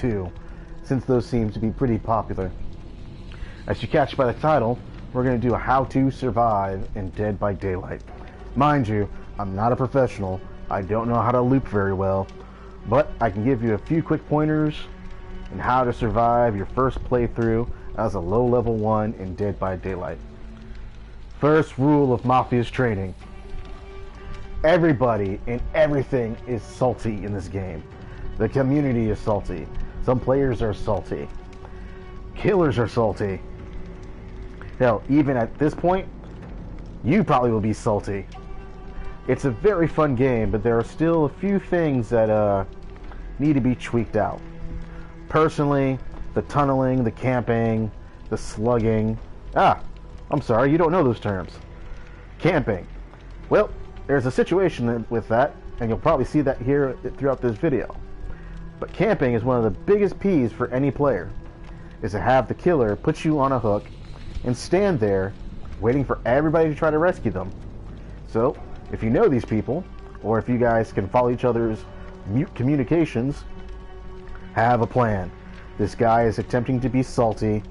2, since those seem to be pretty popular. As you catch by the title, we're going to do a how to survive in Dead by Daylight. Mind you, I'm not a professional, I don't know how to loop very well, but I can give you a few quick pointers on how to survive your first playthrough as a low level 1 in Dead by Daylight. First rule of Mafia's training. Everybody and everything is salty in this game. The community is salty. Some players are salty. Killers are salty. Hell, even at this point, you probably will be salty. It's a very fun game, but there are still a few things that need to be tweaked out. Personally, the tunneling, the camping, the slugging. I'm sorry, you don't know those terms. Camping. Well, there's a situation with that, and you'll probably see that here throughout this video. But camping is one of the biggest peeves for any player, is to have the killer put you on a hook and stand there waiting for everybody to try to rescue them. So, if you know these people, or if you guys can follow each other's communications, have a plan. This guy is attempting to be salty,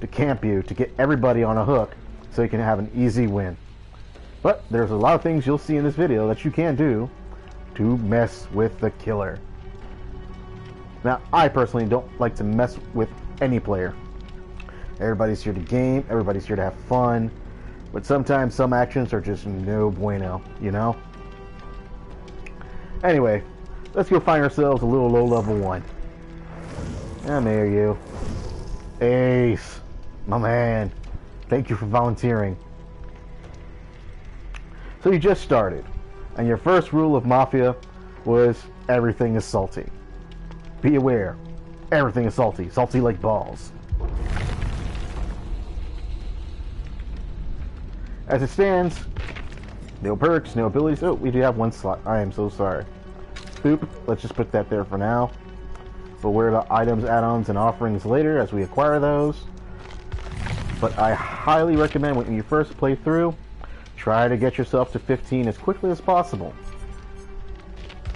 to camp you, to get everybody on a hook, so you can have an easy win. But there's a lot of things you'll see in this video that you can do to mess with the killer. Now, I personally don't like to mess with any player. Everybody's here to game, everybody's here to have fun, but sometimes some actions are just no bueno, you know? Anyway, let's go find ourselves a little low level 1. And there you. Ace, my man. Thank you for volunteering. So you just started, and your first rule of Mafia was everything is salty. Be aware, everything is salty. Salty like balls. As it stands, no perks, no abilities. Oh, we do have one slot. I am so sorry. Boop. Let's just put that there for now. We'll wear the items, add-ons, and offerings later as we acquire those. But I highly recommend when you first play through, try to get yourself to 15 as quickly as possible.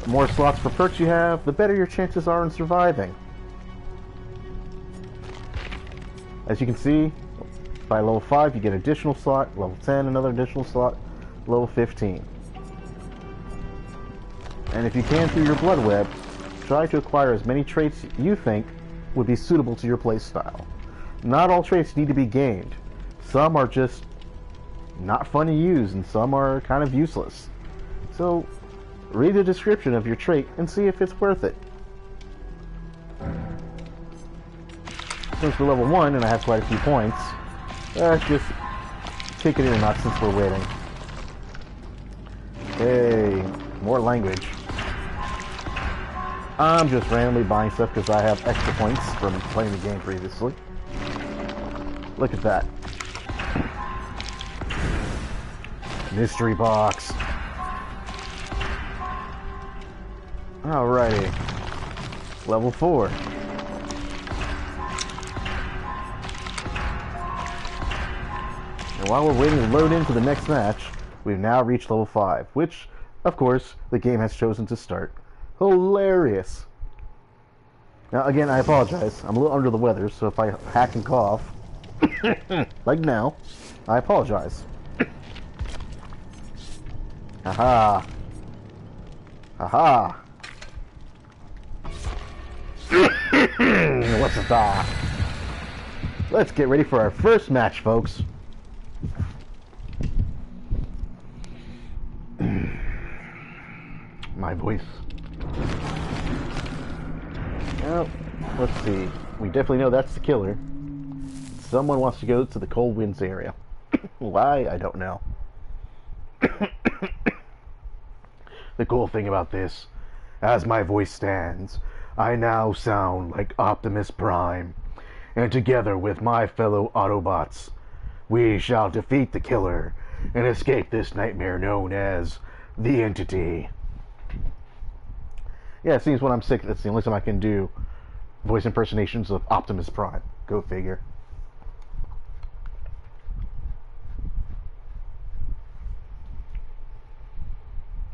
The more slots for perks you have, the better your chances are in surviving. As you can see, by level 5 you get an additional slot, level 10 another additional slot, level 15. And if you can through your blood web, try to acquire as many traits you think would be suitable to your playstyle. Not all traits need to be gained. Some are just not fun to use, and some are kind of useless. So, read the description of your trait and see if it's worth it. Since we're level 1 and I have quite a few points, let's just kick it in a notch since we're waiting. Hey, more language. I'm just randomly buying stuff because I have extra points from playing the game previously. Look at that. Mystery box. Alrighty. Level 4. And while we're waiting to load into the next match, we've now reached level 5, which, of course, the game has chosen to start. Hilarious. Now, again, I apologize. I'm a little under the weather, so if I hack and cough, like now, I apologize. Haha. Haha. What's that? Let's get ready for our first match, folks. My voice. Well, let's see. We definitely know that's the killer. Someone wants to go to the Cold Winds area. Why? I don't know. The cool thing about this, as my voice stands, I now sound like Optimus Prime, and together with my fellow Autobots, we shall defeat the killer and escape this nightmare known as the Entity. Yeah, it seems when I'm sick, that's the only time I can do voice impersonations of Optimus Prime. Go figure.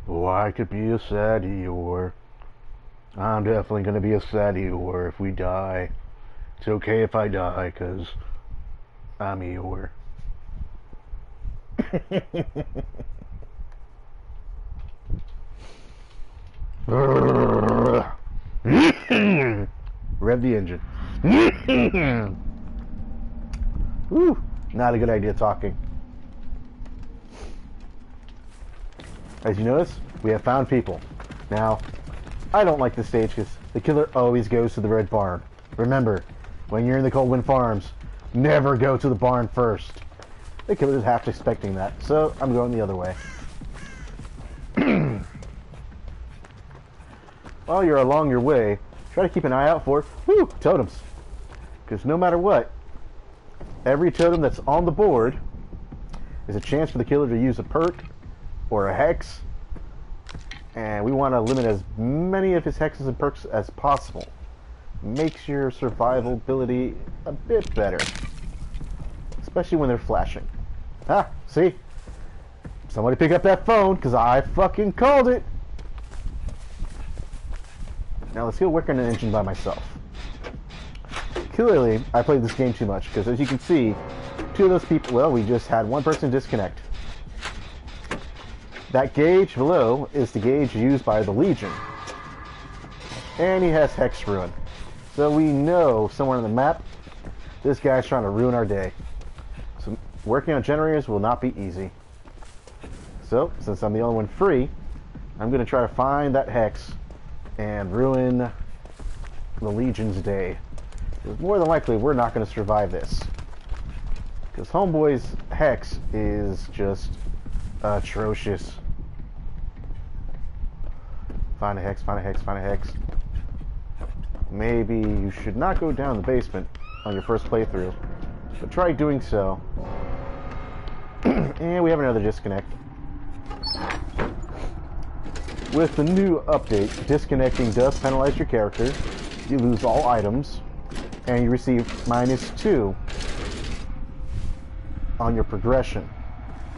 Oh, I could be a sad Eeyore. I'm definitely going to be a sad Eeyore if we die. It's okay if I die, because I'm Eeyore. Rev the engine. Woo, not a good idea talking. As you notice, we have found people. Now, I don't like this stage because the killer always goes to the red barn. Remember, when you're in the Coldwind Farms, never go to the barn first. The killer's half expecting that, so I'm going the other way. While you're along your way, try to keep an eye out for totems. Because no matter what, every totem that's on the board is a chance for the killer to use a perk or a hex, and we want to limit as many of his hexes and perks as possible. Makes your survivability a bit better, especially when they're flashing. Ah, see? Somebody pick up that phone, because I fucking called it! Now let's go work on an engine by myself. Clearly, I played this game too much, because as you can see, two of those people, well, we just had one person disconnect. That gauge below is the gauge used by the Legion. And he has Hex Ruin. So we know somewhere on the map, this guy's trying to ruin our day. So working on generators will not be easy. So, since I'm the only one free, I'm going to try to find that Hex and ruin the Legion's day. Because more than likely, we're not going to survive this. Because Homeboy's Hex is just atrocious. Find a hex, find a hex, find a hex. Maybe you should not go down the basement on your first playthrough, but try doing so. And we have another disconnect. With the new update, disconnecting does penalize your character. You lose all items, and you receive -2 on your progression.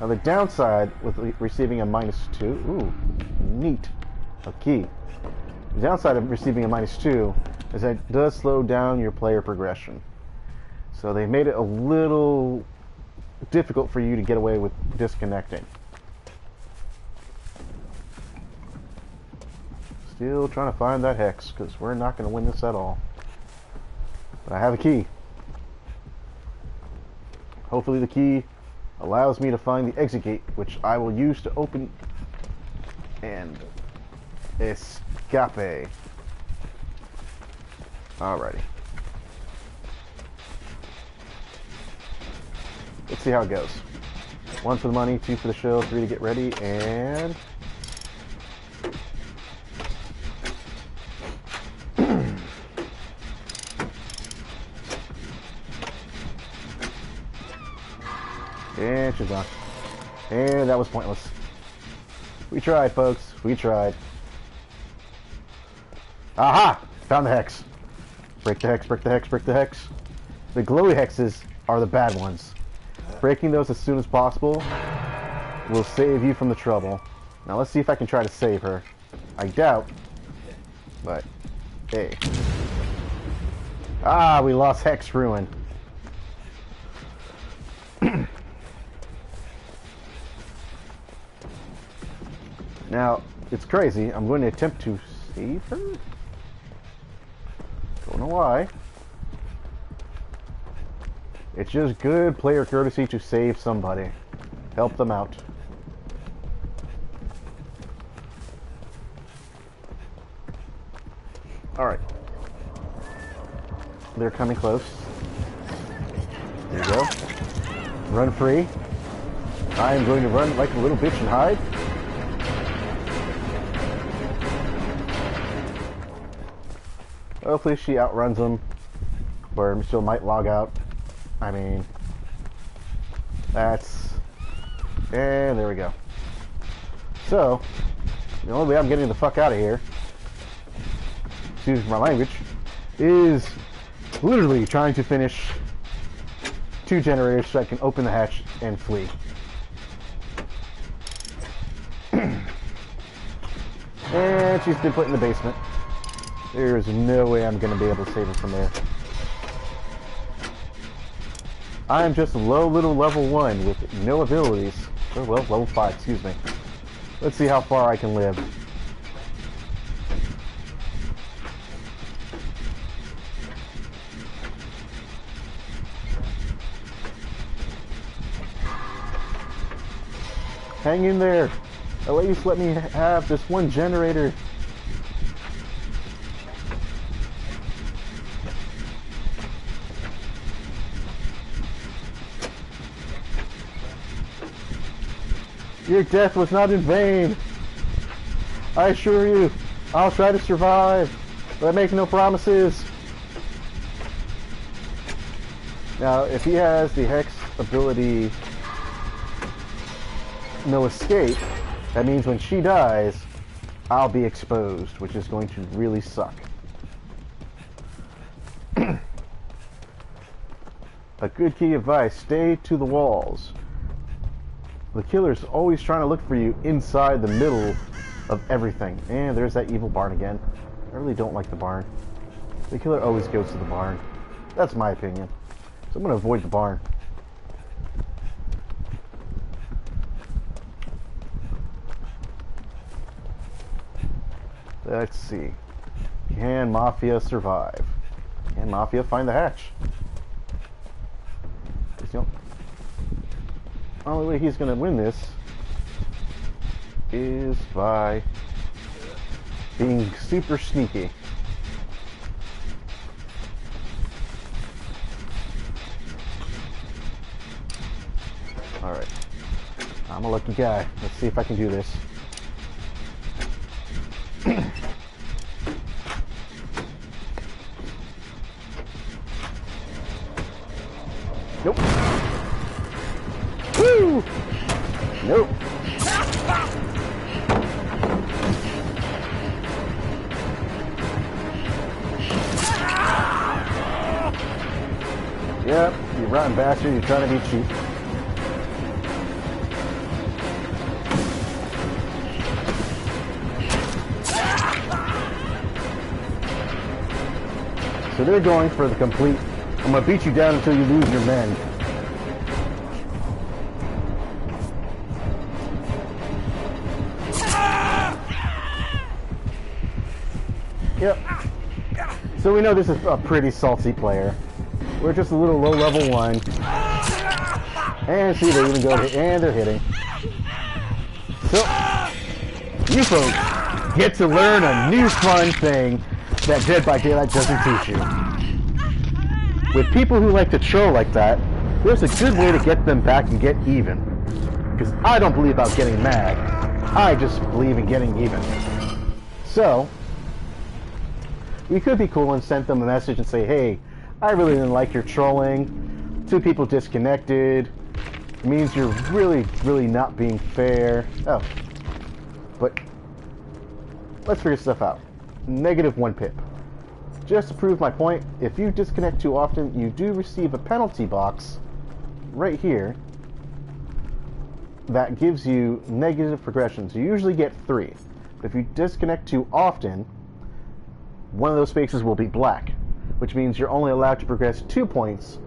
Now the downside with receiving a -2, ooh, neat, a key. The downside of receiving a -2 is that it does slow down your player progression. So they made it a little difficult for you to get away with disconnecting. Still trying to find that hex, because we're not going to win this at all. But I have a key. Hopefully the key allows me to find the exit gate, which I will use to open and escape. Alrighty. Let's see how it goes. 1 for the money, 2 for the show, 3 to get ready, and... and she's gone. And that was pointless. We tried, folks. We tried. Aha! Found the hex. Break the hex, break the hex, break the hex. The glowy hexes are the bad ones. Breaking those as soon as possible will save you from the trouble. Now let's see if I can try to save her. I doubt, but hey. Ah, we lost Hex Ruin. Now, it's crazy. I'm going to attempt to save her? Don't know why. It's just good player courtesy to save somebody. Help them out. Alright. They're coming close. There you go. Run free. I am going to run like a little bitch and hide. Hopefully she outruns them, or still might log out. I mean, that's... and there we go. So, the only way I'm getting the fuck out of here, excuse my language, is literally trying to finish 2 generators so I can open the hatch and flee. And she's been put in the basement. There's no way I'm going to be able to save him from there. I'm just low little level 1 with no abilities. Oh, well, level 5, excuse me. Let's see how far I can live. Hang in there. At least let me have this one generator. Your death was not in vain. I assure you, I'll try to survive, but I make no promises. Now, if he has the Hex ability, no escape, that means when she dies, I'll be exposed, which is going to really suck. A good key advice, stay to the walls. The killer's always trying to look for you inside the middle of everything. And there's that evil barn again. I really don't like the barn. The killer always goes to the barn. That's my opinion. So I'm going to avoid the barn. Let's see. Can Mafia survive? Can Mafia find the hatch? The only way he's going to win this is by being super sneaky. Alright. I'm a lucky guy. Let's see if I can do this. Nope. Woo! Nope. Yep, you rotten bastard, you're trying to be cheap. So they're going for the complete, I'm going to beat you down until you lose your men. Yep. So we know this is a pretty salty player. We're just a little low level 1. And see, they even go hit, and they're hitting. So, you folks get to learn a new fun thing that Dead by Daylight doesn't teach you. With people who like to troll like that, there's a good way to get them back and get even. Because I don't believe about getting mad. I just believe in getting even. So, we could be cool and send them a message and say, hey, I really didn't like your trolling. 2 people disconnected. It means you're really, really not being fair. Oh. But, let's figure stuff out. -1 pip. Just to prove my point, if you disconnect too often, you do receive a penalty box right here that gives you negative progressions. You usually get 3. But if you disconnect too often, one of those spaces will be black, which means you're only allowed to progress 2 points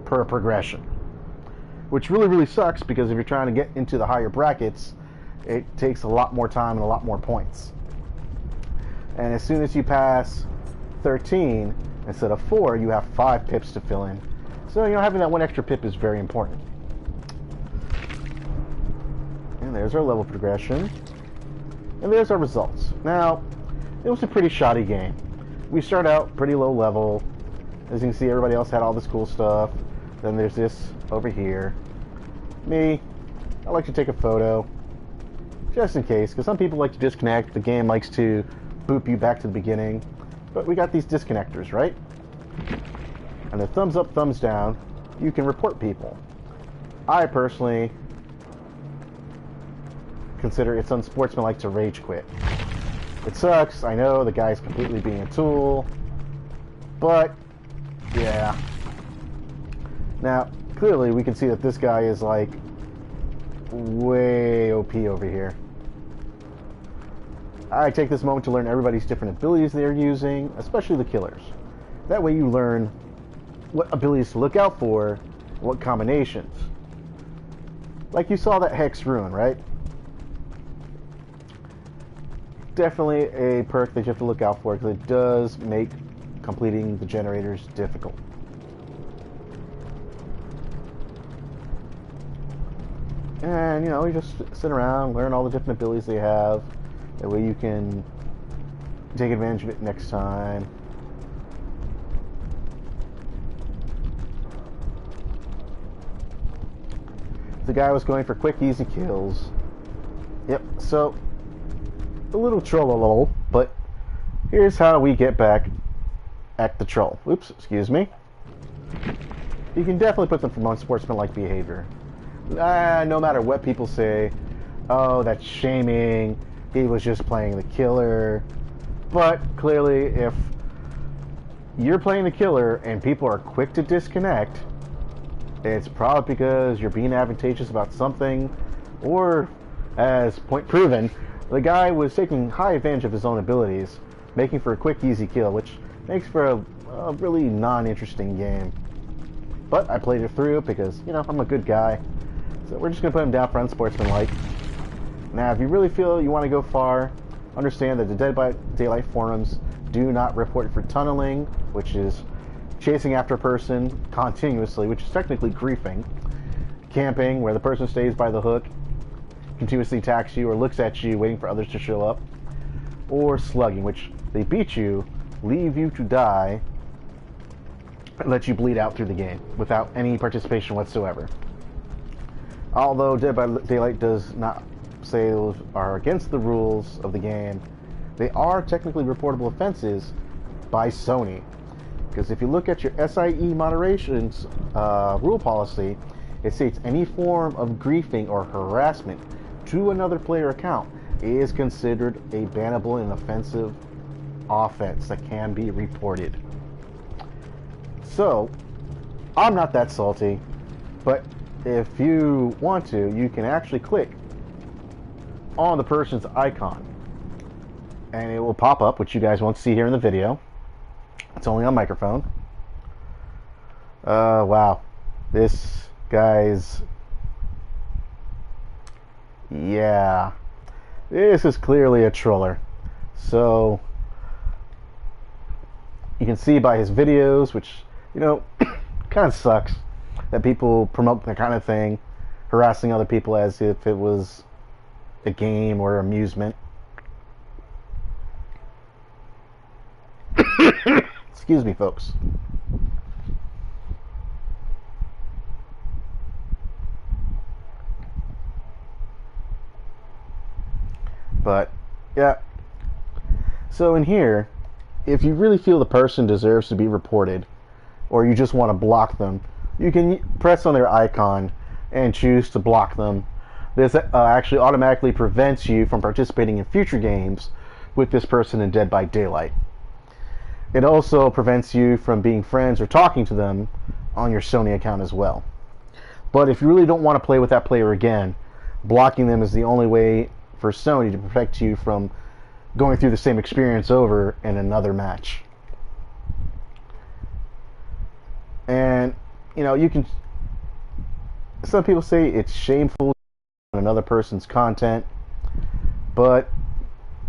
per progression. Which really, really sucks, because if you're trying to get into the higher brackets, it takes a lot more time and a lot more points. And as soon as you pass 13 instead of 4, you have 5 pips to fill in. So, you know, having that 1 extra pip is very important. And there's our level progression. And there's our results. Now, it was a pretty shoddy game. We start out pretty low level. As you can see, everybody else had all this cool stuff. Then there's this over here. Me, I like to take a photo. Just in case, because some people like to disconnect. The game likes to boop you back to the beginning. But we got these disconnectors, right? And the thumbs up, thumbs down, you can report people. I personally consider it's unsportsmanlike to rage quit. It sucks, I know, the guy's completely being a tool. But, yeah. Now, clearly we can see that this guy is like way OP over here. I take this moment to learn everybody's different abilities they're using, especially the killers. That way you learn what abilities to look out for, what combinations. Like you saw that Hex Rune, right? Definitely a perk that you have to look out for because it does make completing the generators difficult. And, you know, you just sit around, learn all the different abilities they have. That way you can take advantage of it next time. The guy was going for quick, easy kills. Yep, so a little troll, but here's how we get back at the troll. Oops, excuse me. You can definitely put them from unsportsmanlike behavior. No matter what people say, oh, that's shaming, he was just playing the killer. But clearly, if you're playing the killer and people are quick to disconnect, it's probably because you're being advantageous about something, or, as point proven, the guy was taking high advantage of his own abilities, making for a quick, easy kill, which makes for a really non-interesting game. But I played it through because, you know, I'm a good guy. So we're just going to put him down for unsportsmanlike. Now, if you really feel you want to go far, understand that the Dead by Daylight forums do not report for tunneling, which is chasing after a person continuously, which is technically griefing. Camping, where the person stays by the hook, continuously attacks you or looks at you, waiting for others to show up. Or slugging, which they beat you, leave you to die, and let you bleed out through the game without any participation whatsoever. Although Dead by Daylight does not say those are against the rules of the game, they are technically reportable offenses by Sony. Because if you look at your SIE moderation's rule policy, it states any form of griefing or harassment to another player account is considered a bannable and offensive offense that can be reported. So, I'm not that salty, but if you want to, you can actually click on the person's icon and it will pop up, which you guys won't see here in the video. It's only on microphone. Wow. This guy's... Yeah. This is clearly a troller. So, you can see by his videos, which, you know, kind of sucks that people promote that kind of thing, harassing other people as if it was a game or amusement. Excuse me, folks. But, yeah. So in here, if you really feel the person deserves to be reported, or you just want to block them, you can press on their icon and choose to block them. This actually automatically prevents you from participating in future games with this person in Dead by Daylight. It also prevents you from being friends or talking to them on your Sony account as well. But if you really don't want to play with that player again, blocking them is the only way for Sony to protect you from going through the same experience over in another match. And, you know, you can... Some people say it's shameful on another person's content, but,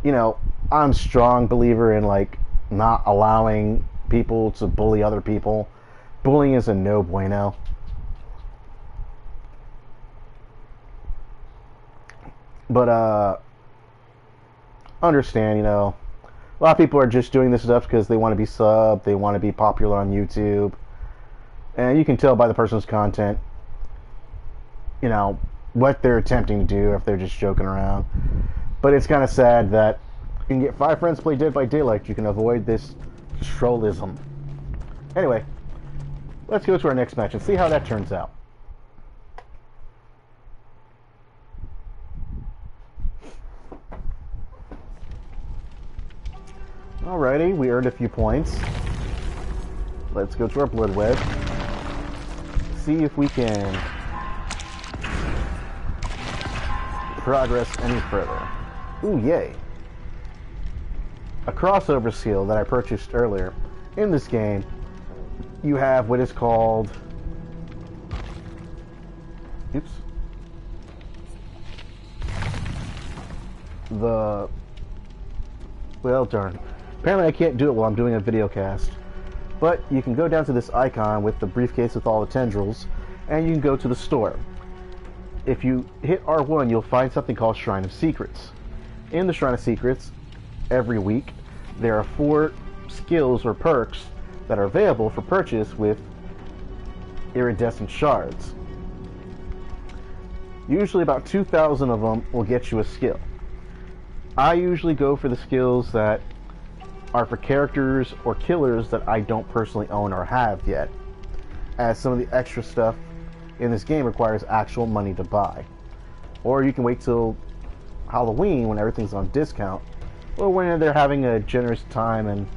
you know, I'm a strong believer in, like, not allowing people to bully other people. Bullying is a no bueno. But, understand, you know, a lot of people are just doing this stuff because they want to be subbed, they want to be popular on YouTube. And you can tell by the person's content, you know, what they're attempting to do, if they're just joking around. But it's kind of sad that you can get 5 friends play Dead by Daylight, you can avoid this trollism. Anyway, let's go to our next match and see how that turns out. Alrighty, we earned a few points. Let's go to our Blood Wedge. See if we can progress any further. Ooh, yay. a crossover skill that I purchased earlier. In this game, you have what is called... Oops. Well, darn. Apparently I can't do it while I'm doing a video cast. But you can go down to this icon with the briefcase with all the tendrils, and you can go to the store. If you hit R1, you'll find something called Shrine of Secrets. In the Shrine of Secrets, every week, there are 4 skills or perks that are available for purchase with iridescent shards. Usually about 2,000 of them will get you a skill. I usually go for the skills that are for characters or killers that I don't personally own or have yet, as some of the extra stuff in this game requires actual money to buy. Or you can wait till Halloween when everything's on discount, or when they're having a generous time and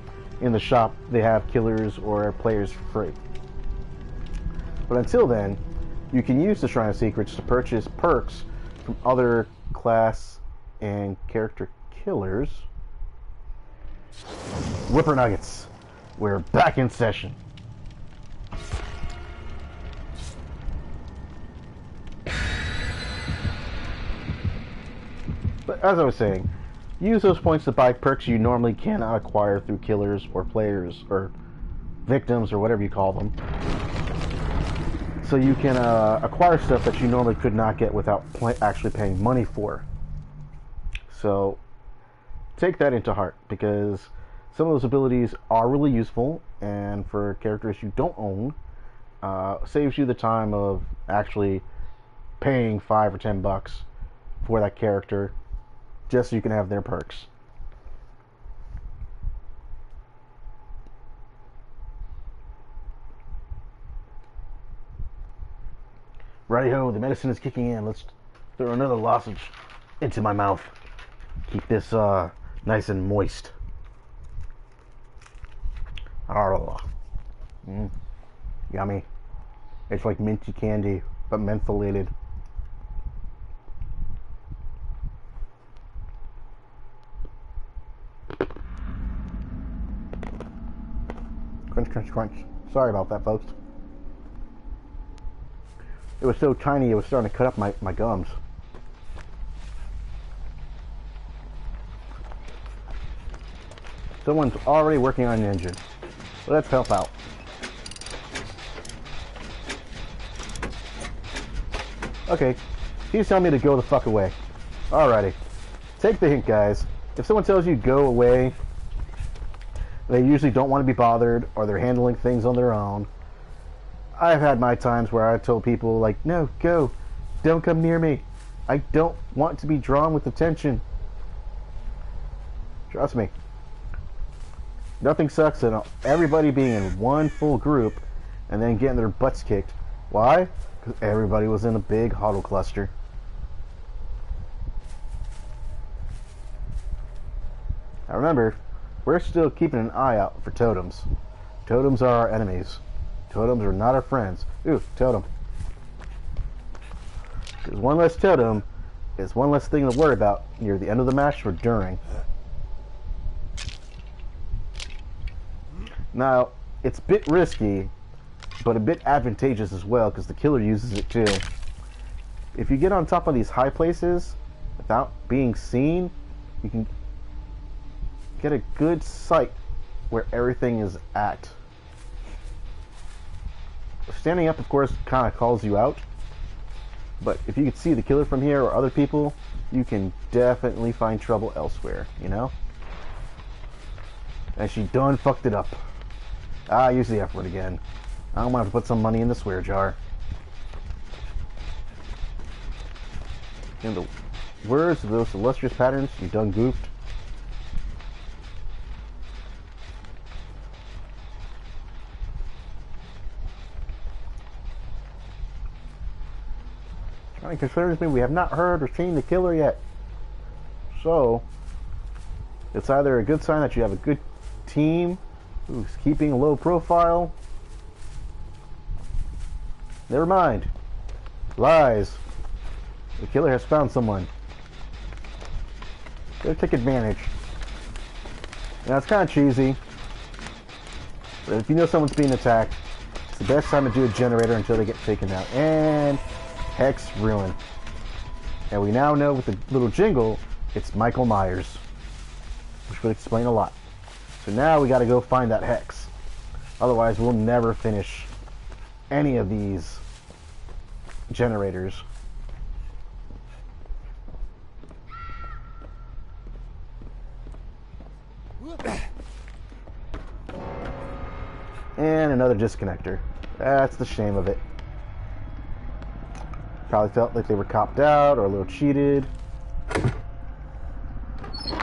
in the shop they have killers or players for free. But until then, you can use the Shrine of Secrets to purchase perks from other class and character killers. Whipper Nuggets, we're back in session. But as I was saying, use those points to buy perks you normally cannot acquire through killers or players or victims or whatever you call them. So you can acquire stuff that you normally could not get without actually paying money for. So take that into heart, because some of those abilities are really useful, and for characters you don't own, saves you the time of actually paying $5 or $10 for that character just so you can have their perks. Righty-ho, the medicine is kicking in. Let's throw another lozenge into my mouth. Keep this nice and moist. Yummy. It's like minty candy, but mentholated. Crunch, crunch, crunch. Sorry about that, folks. It was so tiny, it was starting to cut up my gums. Someone's already working on an engine. Let's help out. Okay, he's telling me to go the fuck away. Alrighty. Take the hint, guys. If someone tells you go away, they usually don't want to be bothered, or they're handling things on their own. I've had my times where I've told people, like, no, go. Don't come near me. I don't want to be drawn with attention. Trust me. Nothing sucks than everybody being in one full group and then getting their butts kicked. Why? Because everybody was in a big huddle cluster. Now remember, we're still keeping an eye out for totems. Totems are our enemies. Totems are not our friends. Ooh, totem. Because one less totem is one less thing to worry about near the end of the match or during. Now, it's a bit risky, but a bit advantageous as well, because the killer uses it too. If you get on top of these high places without being seen, you can get a good sight where everything is at. Standing up, of course, kind of calls you out, but if you can see the killer from here or other people, you can definitely find trouble elsewhere, you know? And she done fucked it up. I use the F word again. I don't want to put some money in the swear jar. In the words of those illustrious patterns, you done goofed. It concerns me we have not heard or seen the killer yet. So, it's either a good sign that you have a good team who's keeping a low profile. Never mind. Lies. The killer has found someone. Go take advantage. Now, it's kind of cheesy, but if you know someone's being attacked, it's the best time to do a generator until they get taken out. And Hex Ruin. And we now know with the little jingle, it's Michael Myers, which would explain a lot. So now we got to go find that Hex. Otherwise, we'll never finish any of these generators. And another disconnector. That's the shame of it. Probably felt like they were copped out or a little cheated.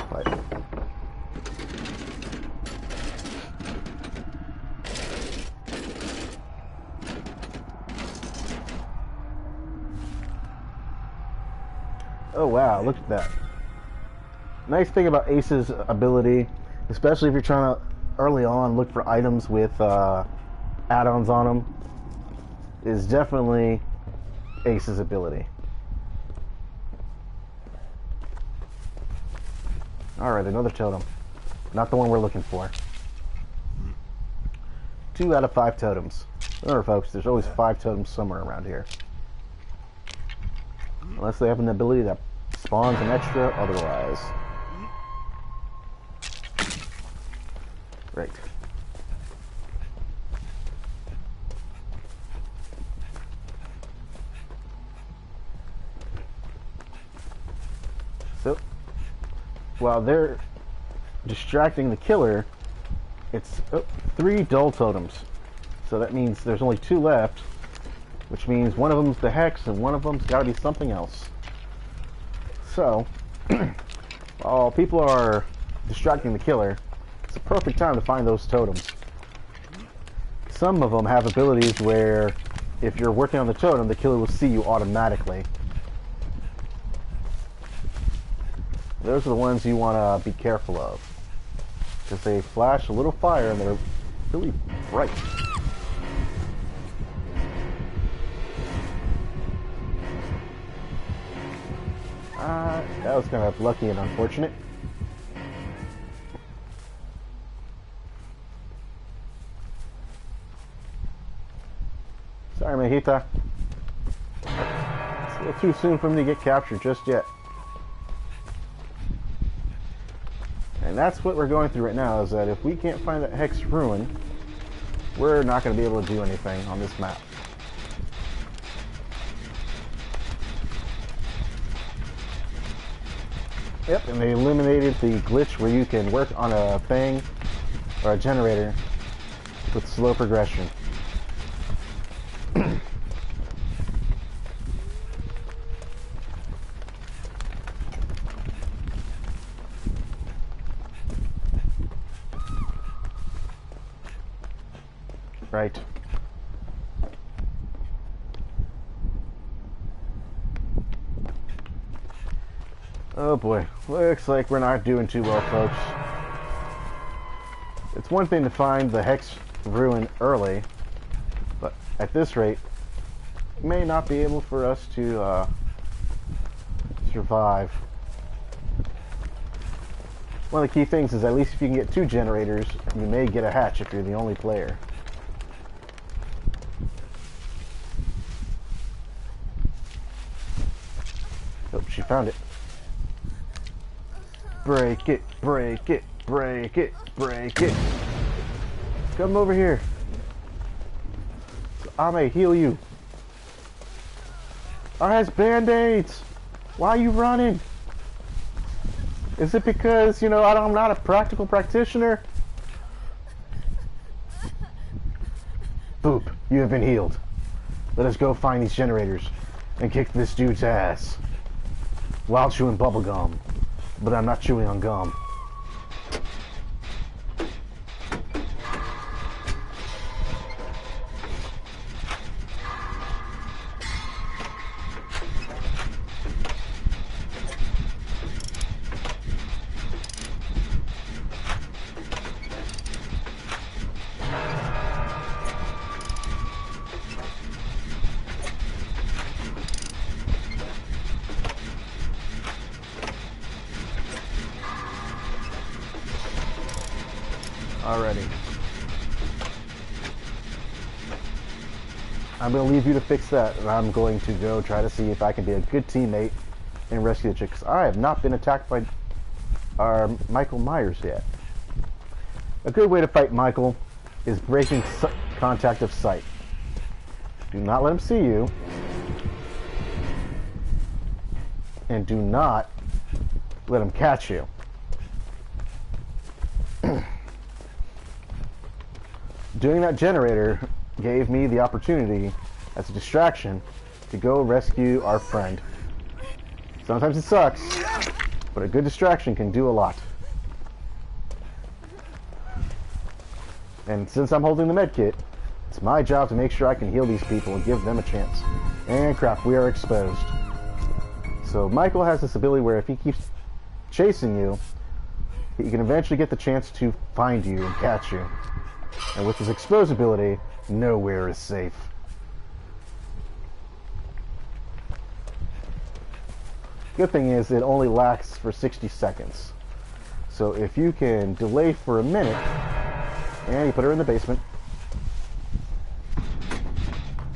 But oh wow, look at that. Nice thing about Ace's ability, especially if you're trying to early on look for items with add-ons on them, is definitely Ace's ability. Alright, another totem. Not the one we're looking for. 2 out of 5 totems. Remember folks, there's always 5 totems somewhere around here. Unless they have an ability that spawns an extra otherwise. Right. So, while they're distracting the killer, it's 3 dull totems. So that means there's only 2 left, which means one of them's the Hex and one of them's got to be something else. So, while people are distracting the killer, it's a perfect time to find those totems. Some of them have abilities where if you're working on the totem, the killer will see you automatically. Those are the ones you want to be careful of, because they flash a little fire and they're really bright. That was kind of lucky and unfortunate. Sorry, Mahita. It's a little too soon for me to get captured just yet. And that's what we're going through right now, is that if we can't find that Hex Ruin, we're not going to be able to do anything on this map. Yep, and they eliminated the glitch where you can work on a thing or a generator with slow progression. Right. Oh boy, looks like we're not doing too well, folks. It's one thing to find the Hex Ruin early, but at this rate, it may not be able for us to survive. One of the key things is at least if you can get 2 generators, you may get a hatch if you're the only player. Oh, she found it. Break it, break it, break it, break it. Come over here. So I may heal you. I has band-aids. Why are you running? Is it because, you know, I'm not a practical practitioner? Boop, you have been healed. Let us go find these generators and kick this dude's ass while chewing bubblegum. But I'm not chewing on gum. Alrighty. I'm going to leave you to fix that, and I'm going to go try to see if I can be a good teammate and rescue the chick, because I have not been attacked by our Michael Myers yet. A good way to fight Michael is breaking contact of sight. Do not let him see you, and do not let him catch you. Doing that generator gave me the opportunity, as a distraction, to go rescue our friend. Sometimes it sucks, but a good distraction can do a lot. And since I'm holding the med kit, it's my job to make sure I can heal these people and give them a chance. And crap, we are exposed. So Michael has this ability where if he keeps chasing you, he can eventually get the chance to find you and catch you. And with his exposed ability, nowhere is safe. Good thing is it only lasts for 60 seconds. So if you can delay for a minute, and you put her in the basement,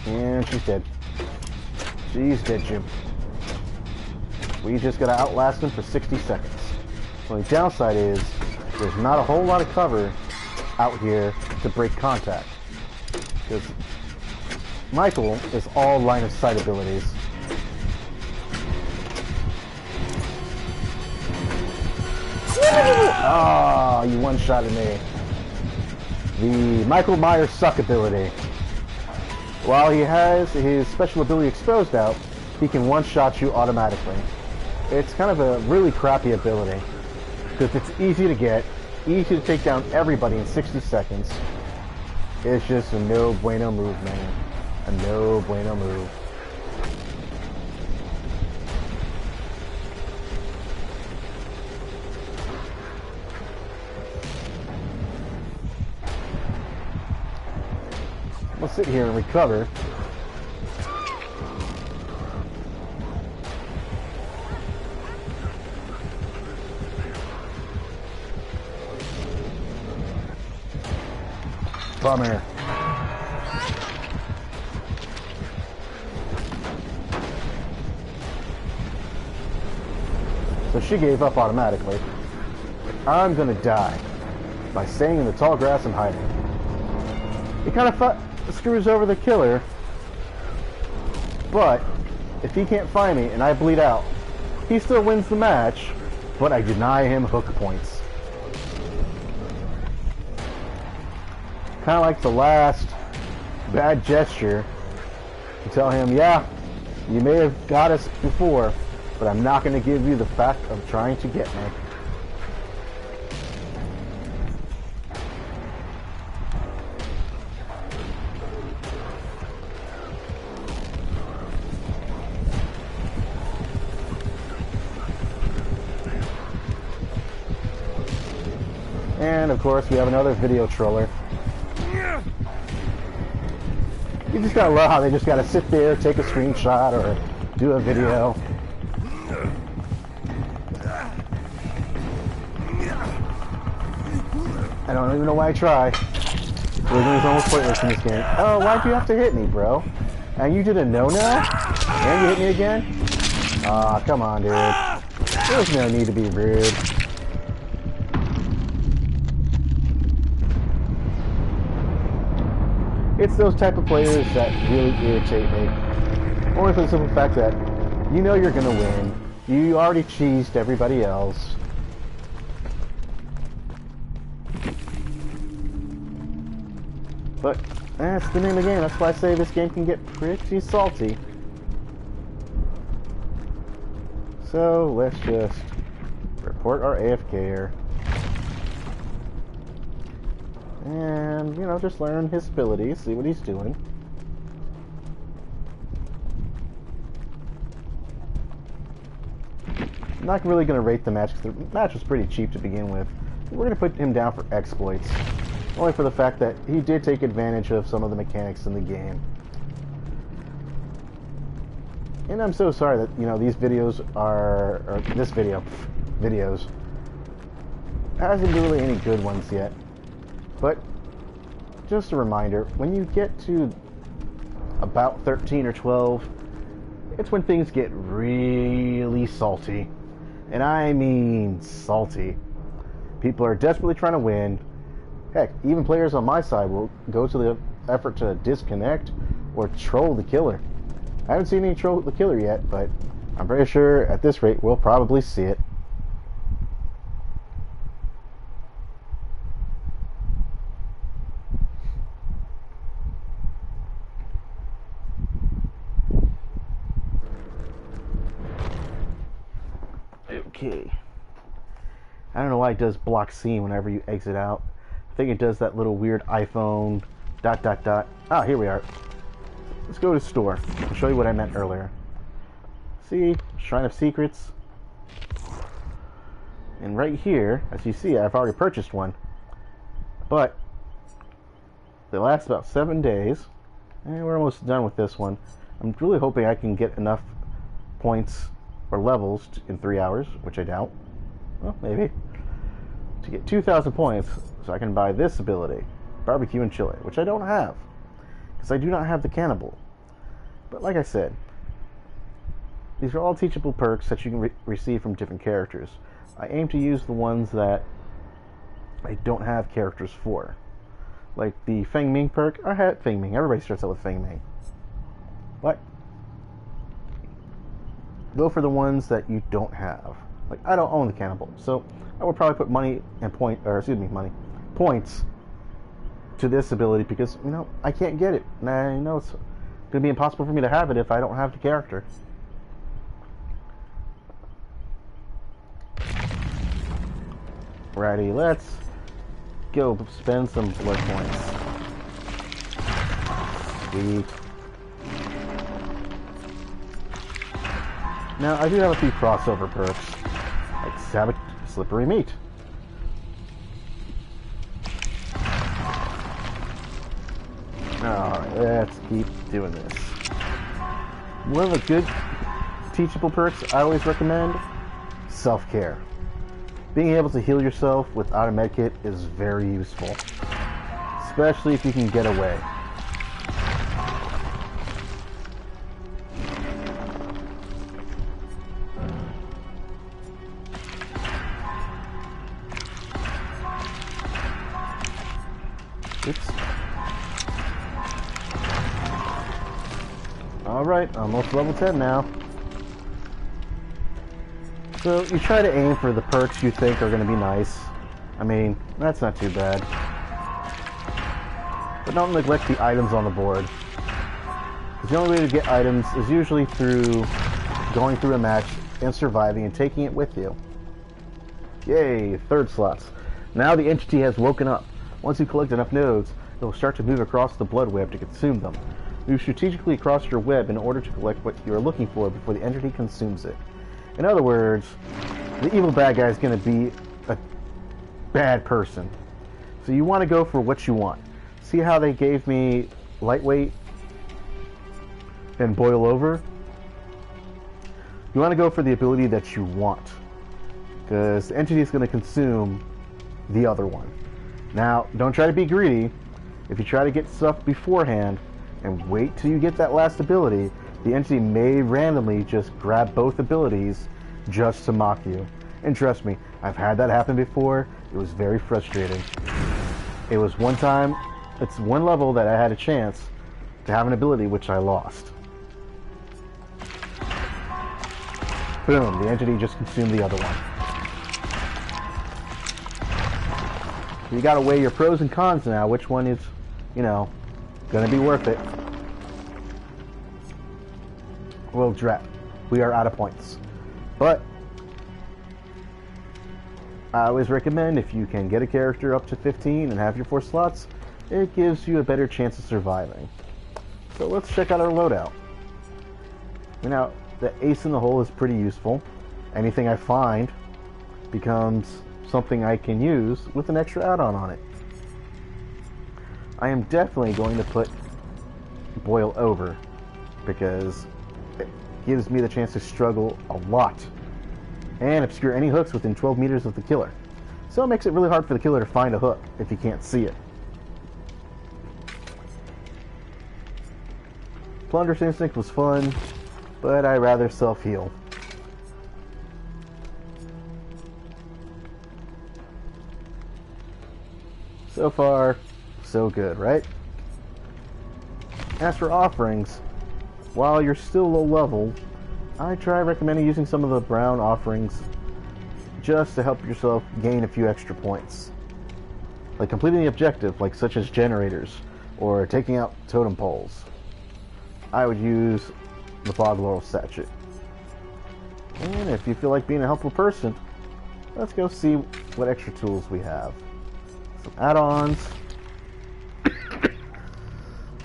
and she's dead. She's dead, Jim. We just gotta outlast him for 60 seconds. The only downside is there's not a whole lot of cover out here to break contact, because Michael is all line of sight abilities. Ah, you one-shotted me. The Michael Myers suck ability. While he has his special ability exposed out, he can one-shot you automatically. It's kind of a really crappy ability, because it's easy to get, easy to take down everybody in 60 seconds. It's just a no bueno move, man. A no bueno move. We'll sit here and recover. Bummer. So she gave up automatically. I'm gonna die by staying in the tall grass and hiding. It kind of screws over the killer, but if he can't find me and I bleed out, he still wins the match, but I deny him hook points. Kind of like the last bad gesture to tell him, yeah, you may have got us before, but I'm not going to give you the fact of trying to get me. And of course we have another video troller. You just gotta love how they just gotta sit there, take a screenshot, or do a video. I don't even know why I try. Living is almost pointless in this game. Oh, why'd you have to hit me, bro? And you did a no-no? And you hit me again? Aw, come on, dude. There's no need to be rude. It's those type of players that really irritate me. Only for the simple fact that you know you're gonna win. You already cheesed everybody else. But that's the name of the game. That's why I say this game can get pretty salty. So let's just report our AFKer. And, you know, just learn his abilities, see what he's doing. I'm not really going to rate the match, because the match was pretty cheap to begin with. We're going to put him down for exploits. Only for the fact that he did take advantage of some of the mechanics in the game. And I'm so sorry that, you know, these videos are, or this video, videos, hasn't been really any good ones yet. But just a reminder, when you get to about 13 or 12, it's when things get really salty. And I mean salty. People are desperately trying to win. Heck, even players on my side will go to the effort to disconnect or troll the killer. I haven't seen any troll the killer yet, but I'm very sure at this rate we'll probably see it. Okay. I don't know why it does block scene whenever you exit out. I think it does that little weird iPhone ... Ah, here we are. Let's go to store. I'll show you what I meant earlier. See? Shrine of Secrets. And right here, as you see, I've already purchased one. But they last about 7 days. And we're almost done with this one. I'm really hoping I can get enough points or levels in 3 hours, which I doubt. Well, maybe. To get 2,000 points, so I can buy this ability, Barbecue and Chili, which I don't have, because I do not have the Cannibal. But like I said, these are all teachable perks that you can receive from different characters. I aim to use the ones that I don't have characters for. Like the Feng Ming perk, I had Feng Ming. Everybody starts out with Feng Ming. But go for the ones that you don't have. Like, I don't own the Cannibal, so I would probably put points to this ability because, you know, I can't get it. And I know it's going to be impossible for me to have it if I don't have the character. Righty, let's go spend some blood points. Sweet. Now, I do have a few crossover perks, like Slippery Meat. Alright, let's keep doing this. One of the good teachable perks I always recommend, self-care. Being able to heal yourself without a medkit is very useful, especially if you can get away. Oops. Alright, almost level 10 now. So, you try to aim for the perks you think are going to be nice. I mean, that's not too bad. But don't neglect the items on the board. Because the only way to get items is usually through going through a match and surviving and taking it with you. Yay, third slots. Now the entity has woken up. Once you collect enough nodes, it will start to move across the blood web to consume them. Move strategically across your web in order to collect what you are looking for before the entity consumes it. In other words, the evil bad guy is going to be a bad person. So you want to go for what you want. See how they gave me lightweight and boil over? You want to go for the ability that you want, because the entity is going to consume the other one. Now, don't try to be greedy. If you try to get stuff beforehand and wait till you get that last ability, the entity may randomly just grab both abilities just to mock you. And trust me, I've had that happen before. It was very frustrating. It was one time, it's one level that I had a chance to have an ability which I lost. Boom, the entity just consumed the other one. You gotta weigh your pros and cons now, which one is, you know, gonna be worth it. Well, drat. We are out of points. But I always recommend if you can get a character up to 15 and have your 4 slots, it gives you a better chance of surviving. So let's check out our loadout. Now, the ace in the hole is pretty useful. Anything I find becomes something I can use with an extra add-on on it. I am definitely going to put boil over because it gives me the chance to struggle a lot and obscure any hooks within 12 meters of the killer. So it makes it really hard for the killer to find a hook if he can't see it. Plunder's Instinct was fun, but I'd rather self-heal. So far, so good, right? As for offerings, while you're still low level, I try recommending using some of the brown offerings just to help yourself gain a few extra points. Like completing the objective, like such as generators, or taking out totem poles. I would use the Fog Laurel Statue. And if you feel like being a helpful person, let's go see what extra tools we have. Some add-ons.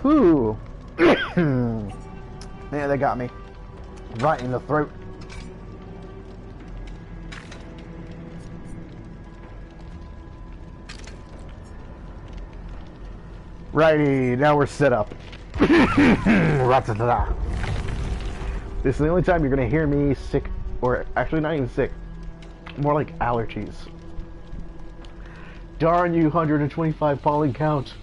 Whew. Man, they got me right in the throat. Righty, now we're set up. This is the only time you're gonna hear me sick, or actually not even sick, more like allergies. Darn you, 125 pollen count.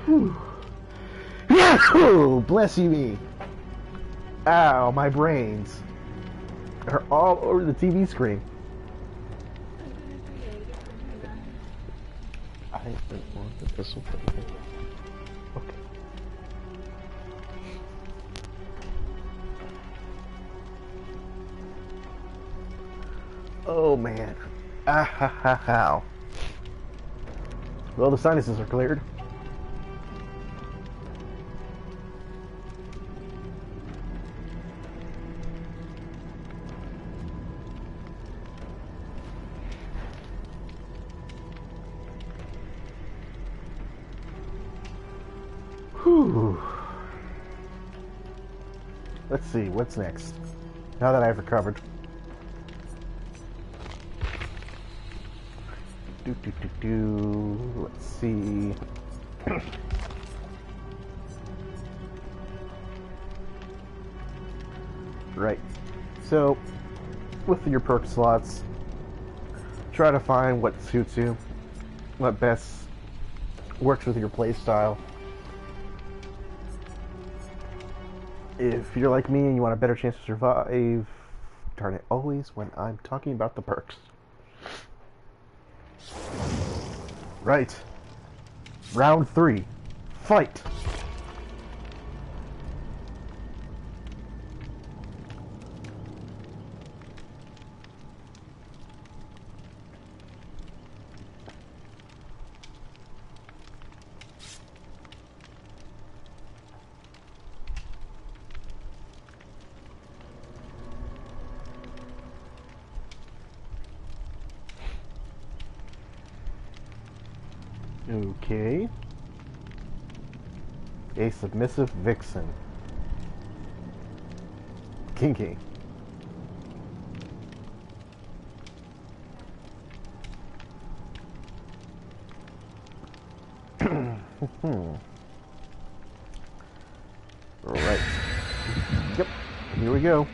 Whew. Bless you me. Ow, my brains are all over the TV screen. I didn't want the pistol thing. Okay. Oh man. Ah ha ha ha. Well, the sinuses are cleared. Whew. Let's see, what's next? Now that I've recovered. Let's see. Right. So, with your perk slots, try to find what suits you, what best works with your playstyle. If you're like me and you want a better chance to survive, darn it, always when I'm talking about the perks. Right. Round 3. Fight! Okay. A submissive vixen. Kinky. Alright. Yep. Here we go.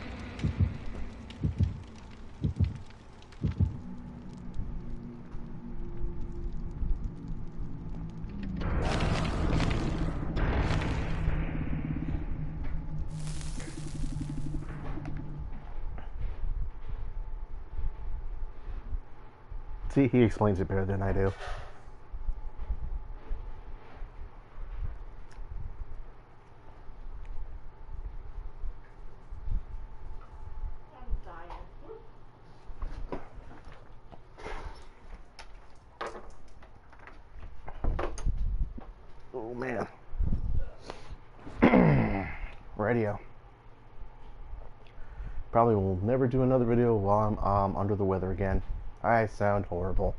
See, he explains it better than I do. Oh man. Radio. Probably will never do another video while I'm under the weather again. I sound horrible.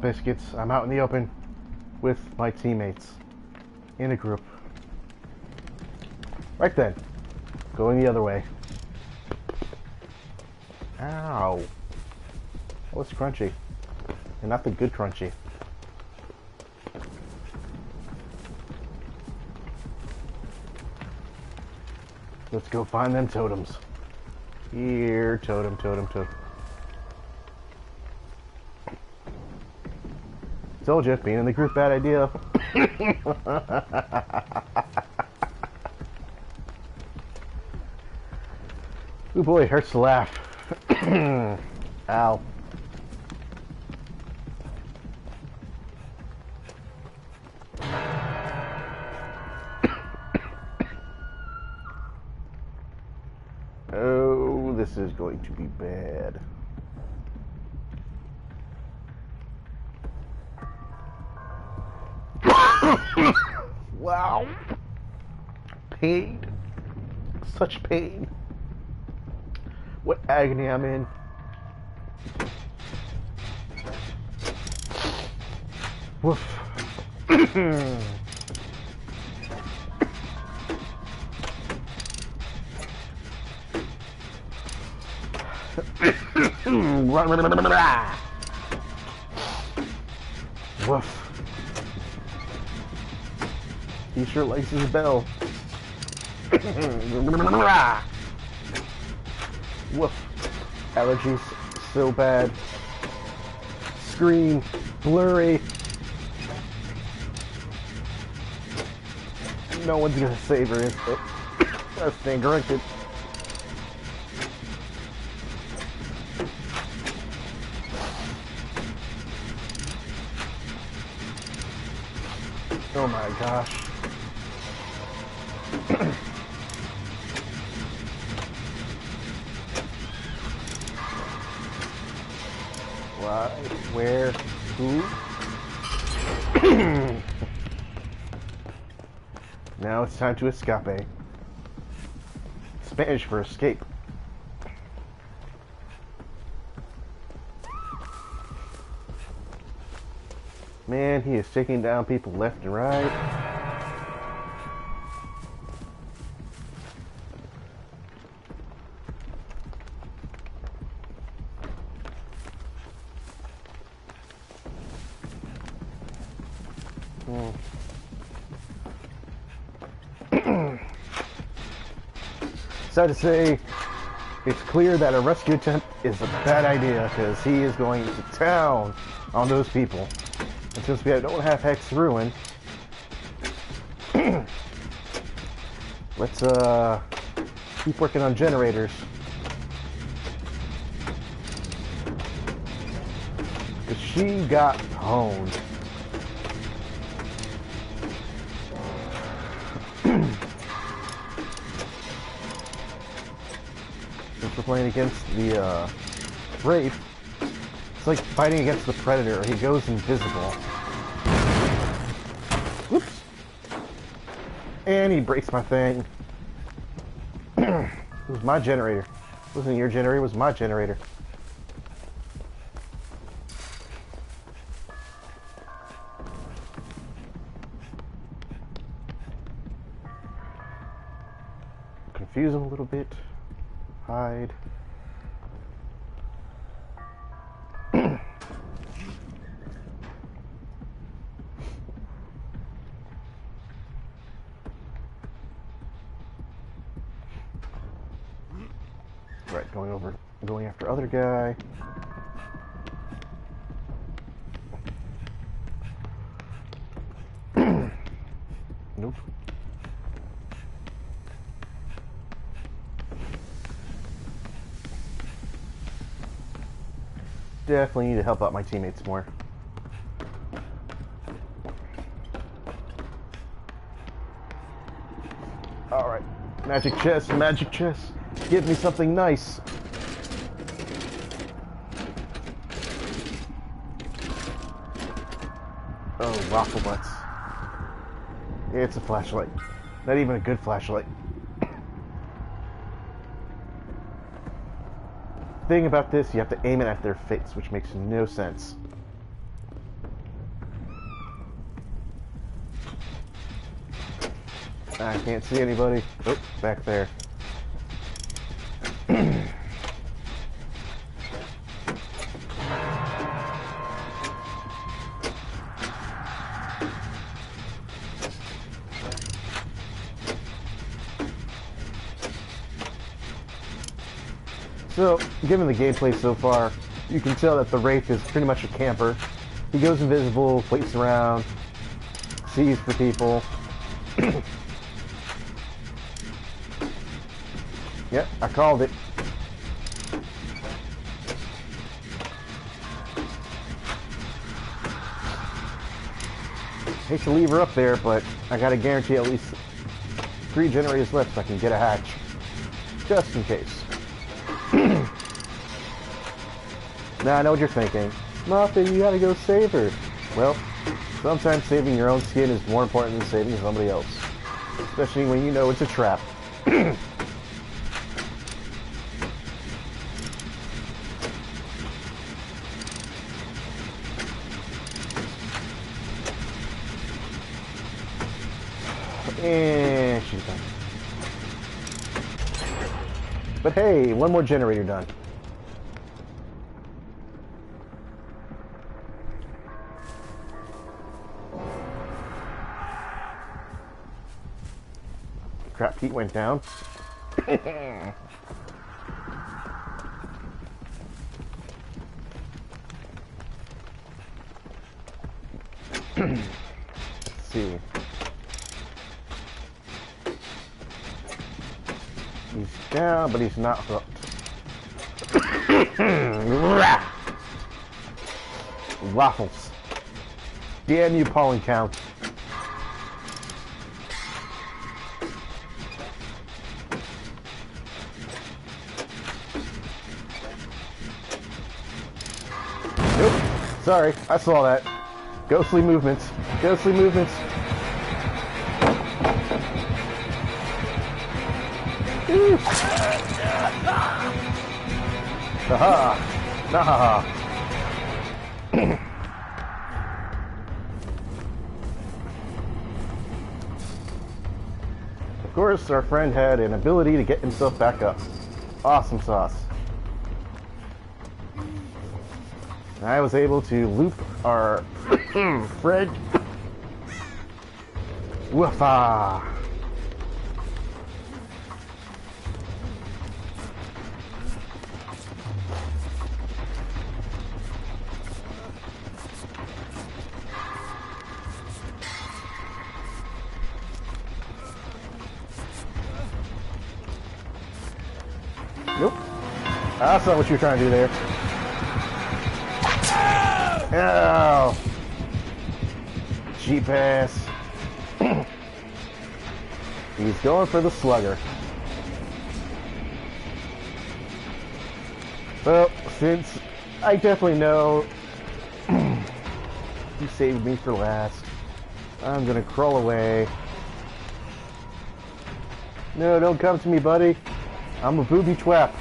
Biscuits. I'm out in the open with my teammates in a group. Right then. Going the other way. Ow. That was crunchy. And not the good crunchy. Let's go find them totems. Here, totem, totem, totem. Told you, being in the group, bad idea. Ooh boy, it hurts to laugh. Ow. Oh, this is going to be bad. Wow. Pain. Such pain. What agony I'm in. Woof. Woof. He sure likes his bell. Woof. Allergies so bad. Screen blurry. No one's gonna save her, is it? That's staying corrected. Oh my gosh. Why? Where? Who? Now it's time to escape. Spanish for escape. Man, he is taking down people left and right. Sad to say, it's clear that a rescue attempt is a bad idea because he is going to town on those people. And since we don't have Hex Ruin, let's keep working on generators. Because she got honed. Since we're playing against the Wraith, it's like fighting against the Predator. He goes invisible. Whoops. And he breaks my thing. It was my generator. It wasn't your generator, it was my generator. Confuse him a little bit. Hide. Right, going after other guy. Nope. Definitely need to help out my teammates more. Alright. Magic chest, magic chest. Give me something nice. Oh, waffle butts. It's a flashlight. Not even a good flashlight. Thing about this, you have to aim it at their face, which makes no sense. I can't see anybody. Oh, back there. So, given the gameplay so far, you can tell that the Wraith is pretty much a camper. He goes invisible, waits around, sees for people. Yep, I called it. Hate to leave her up there, but I gotta guarantee at least 3 generators left so I can get a hatch. Just in case. Now I know what you're thinking. Mafia, you gotta go save her. Well, sometimes saving your own skin is more important than saving somebody else. Especially when you know it's a trap. And she's done. But hey, one more generator done. Crap, heat went down. Let's see. He's down, but he's not hooked. Waffles. Damn you, pollen count. Nope. Sorry, I saw that. Ghostly movements. Ghostly movements. Haha! Nahaha! Of course, our friend had an ability to get himself back up. Awesome sauce. I was able to loop our friend. Woofa! Nope. That's not what you were trying to do there. Ow! Cheap ass. He's going for the slugger. Well, since I definitely know you saved me for last, I'm gonna crawl away. No, don't come to me, buddy. I'm a booby trap.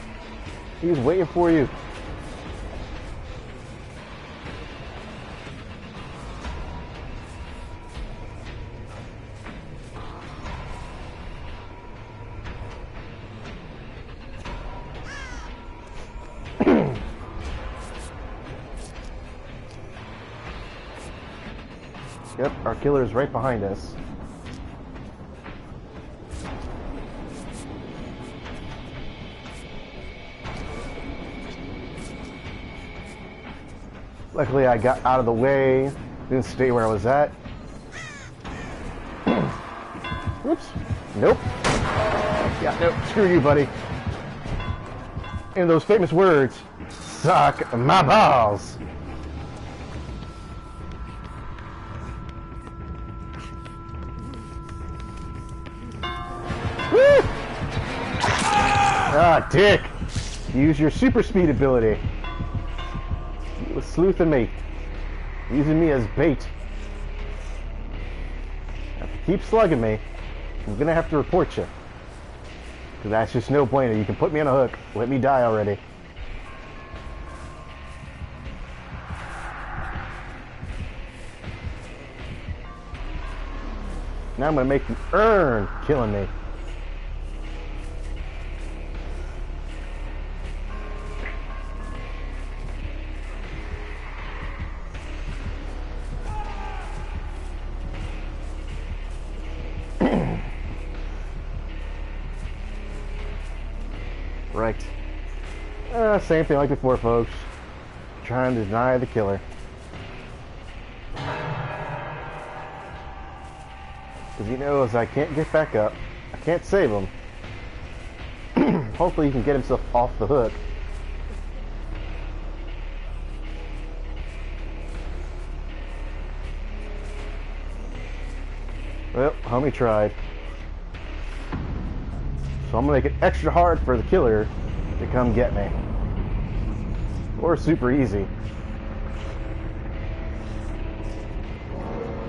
He's waiting for you. Yep, our killer is right behind us. Luckily, I got out of the way, didn't stay where I was at. Whoops. Nope. Yeah, nope. Screw you, buddy. In those famous words, suck my balls. Woo! Ah, dick. Use your super speed ability. You was sleuthing me. Using me as bait. If you keep slugging me, I'm gonna have to report you. Because that's just no bueno. You can put me on a hook. Let me die already. Now I'm gonna make you earn killing me. Right. Same thing like before, folks. Trying to deny the killer. Because he knows I can't get back up. I can't save him. Hopefully he can get himself off the hook. Well, homie tried. So I'm going to make it extra hard for the killer to come get me. Or super easy.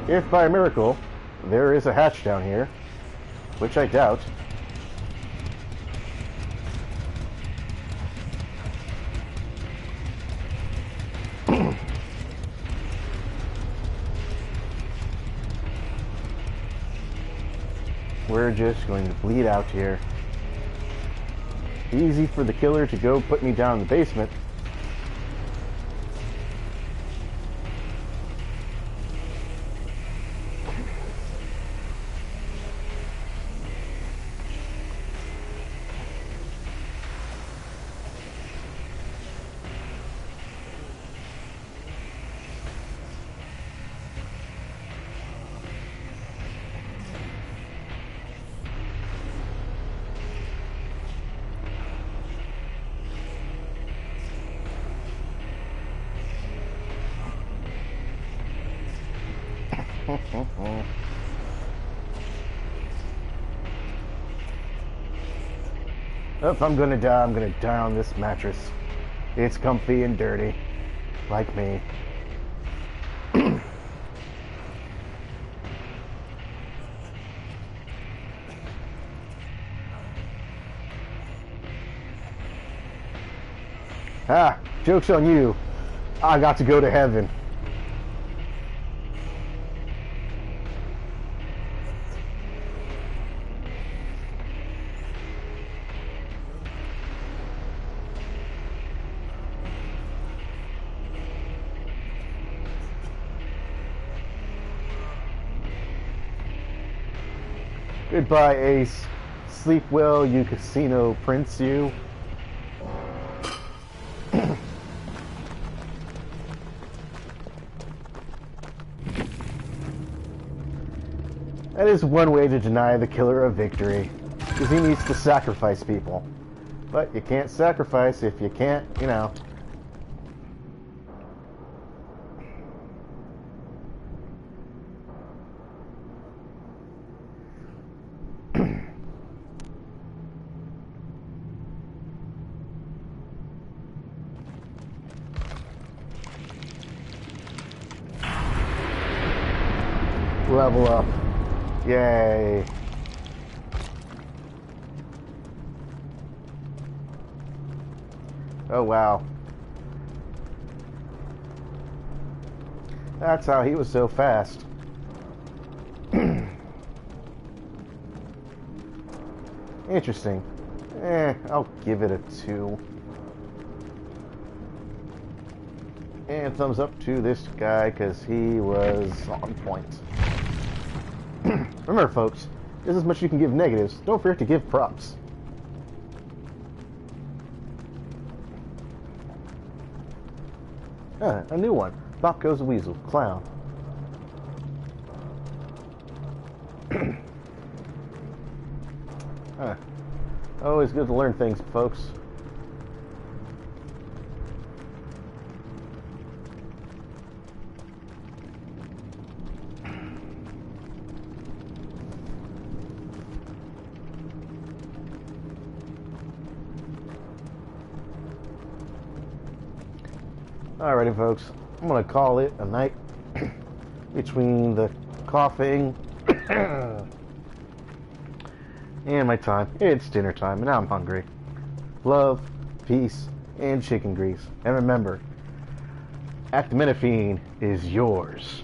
If by miracle there is a hatch down here, which I doubt. We're just going to bleed out here. Easy for the killer to go put me down in the basement. If I'm gonna die, I'm gonna die on this mattress. It's comfy and dirty, like me. Ah, joke's on you. I got to go to heaven. Goodbye, Ace. Sleep well, you casino prince, you. That is one way to deny the killer a victory, because he needs to sacrifice people. But you can't sacrifice if you can't, you know. Level up. Yay. Oh, wow. That's how he was so fast. Interesting. I'll give it a 2. And thumbs up to this guy, because he was on point. Remember, folks, there's as much you can give negatives. Don't forget to give props. A new one. Bop goes the weasel. Clown. Always good to learn things, folks. Alrighty, folks, I'm gonna call it a night. Between the coughing and my time, it's dinner time, and now I'm hungry. Love, peace, and chicken grease. And remember, acetaminophen is yours.